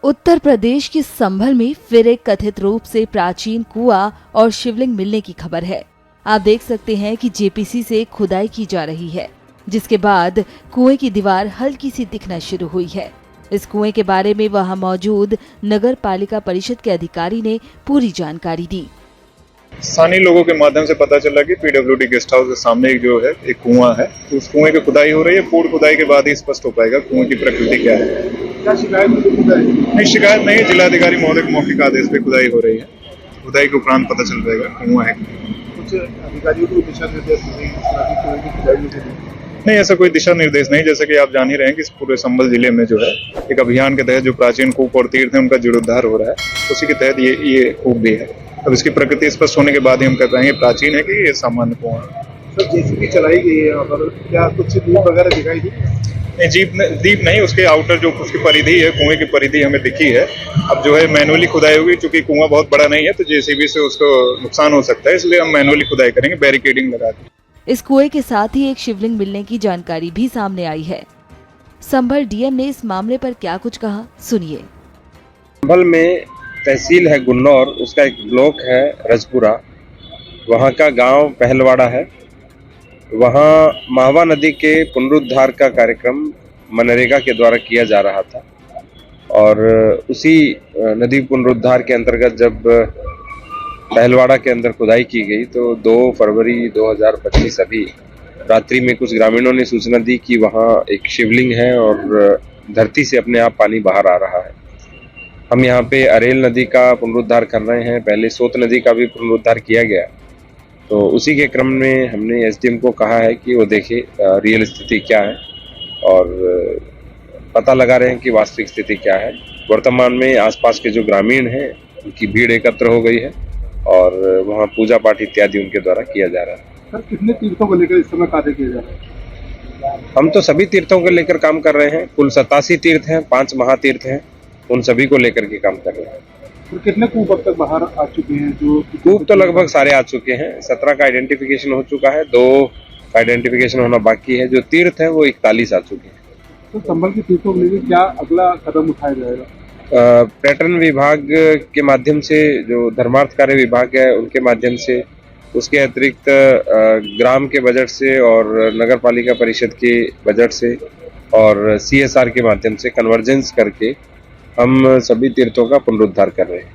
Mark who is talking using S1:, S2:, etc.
S1: उत्तर प्रदेश के संभल में फिर एक कथित रूप से प्राचीन कुआं और शिवलिंग मिलने की खबर है। आप देख सकते हैं कि जेपीसी से खुदाई की जा रही है, जिसके बाद कुएं की दीवार हल्की सी दिखना शुरू हुई है। इस कुएं के बारे में वहां मौजूद नगर पालिका परिषद के अधिकारी ने पूरी जानकारी दी।
S2: स्थानीय लोगों के माध्यम से पता चला कि पीडब्ल्यूडी गेस्ट हाउस के सामने एक कुआं है, तो उस कुएं की खुदाई हो रही है। पूर्ण खुदाई के बाद ही स्पष्ट हो पाएगा कुएं की प्रकृति क्या है।
S3: क्या शिकायत
S2: नहीं, शिकायत नहीं है। जिलाधिकारी महोदय के मौखिक आदेश पे खुदाई हो रही है। खुदाई के उपरांत पता चल जाएगा कुआं है।
S3: कुछ अधिकारियों को दिशा निर्देश
S2: नहीं, ऐसा कोई दिशा निर्देश नहीं। जैसे कि आप जान ही रहे हैं कि पूरे संभल जिले में जो है एक अभियान के तहत जो प्राचीन कूप और तीर्थ है उनका जीर्णोद्धार हो रहा है, उसी के तहत ये कूप भी है। अब इसकी प्रकृति स्पष्ट होने के बाद ही हम कह पाएंगे प्राचीन है कि ये सामान्य कुआं है।
S3: सर, जेसीबी चलाई गई है यहाँ पर, क्या कुछ दीप वगैरह दिखाई दी?
S2: नहीं, दीप नहीं, उसके आउटर जो उसकी परिधि है, कुएं की परिधि हमें दिखी है। अब जो है मैनुअली खुदाई होगी, क्योंकि कुआं बहुत बड़ा नहीं है तो जेसीबी से उसको नुकसान हो सकता है, इसलिए हम मैनुअली खुदाई करेंगे, बैरिकेडिंग लगा के।
S1: इस कुएं के साथ ही एक शिवलिंग मिलने की जानकारी भी सामने आई है। संभल डीएम ने इस मामले पर क्या कुछ कहा, सुनिए।
S4: संभल में तहसील है गुन्नौर, उसका एक ब्लॉक है रजपुरा, वहाँ का गांव पहलवाड़ा है। वहाँ माहवा नदी के पुनरुद्धार का कार्यक्रम मनरेगा के द्वारा किया जा रहा था और उसी नदी पुनरुद्धार के अंतर्गत जब पहलवाड़ा के अंदर खुदाई की गई तो 2 फरवरी 2025 अभी रात्रि में कुछ ग्रामीणों ने सूचना दी कि वहाँ एक शिवलिंग है और धरती से अपने आप पानी बाहर आ रहा है। हम यहाँ पे अरेल नदी का पुनरुद्धार कर रहे हैं, पहले सोत नदी का भी पुनरुद्धार किया गया, तो उसी के क्रम में हमने एसडीएम को कहा है कि वो देखे रियल स्थिति क्या है और पता लगा रहे हैं कि वास्तविक स्थिति क्या है। वर्तमान में आसपास के जो ग्रामीण हैं उनकी भीड़ एकत्र हो गई है और वहाँ पूजा पाठ इत्यादि उनके द्वारा किया जा रहा है।
S3: सर, कितने तीर्थों को लेकर इस समय कार्य किया जा रहा है?
S4: हम तो सभी तीर्थों को लेकर काम कर रहे हैं। कुल 87 तीर्थ हैं, 5 महातीर्थ हैं, उन सभी को लेकर के काम कर रहे हैं।
S3: तो कितने कूप अब तक बाहर आ चुके हैं? जो
S4: कूप तो लगभग सारे आ चुके हैं। 17 का आइडेंटिफिकेशन हो चुका है, 2 का आइडेंटिफिकेशन होना बाकी है। जो तीर्थ है वो 41 आ चुके हैं।
S3: तो संभल के तीर्थों को लेकर क्या अगला कदम उठाया जाएगा?
S4: पर्यटन विभाग के माध्यम से, जो धर्मार्थ कार्य विभाग है उनके माध्यम से, उसके अतिरिक्त ग्राम के बजट से और नगर पालिका परिषद के बजट से और CSR के माध्यम से कन्वर्जेंस करके हम सभी तीर्थों का पुनरुद्धार कर रहे हैं।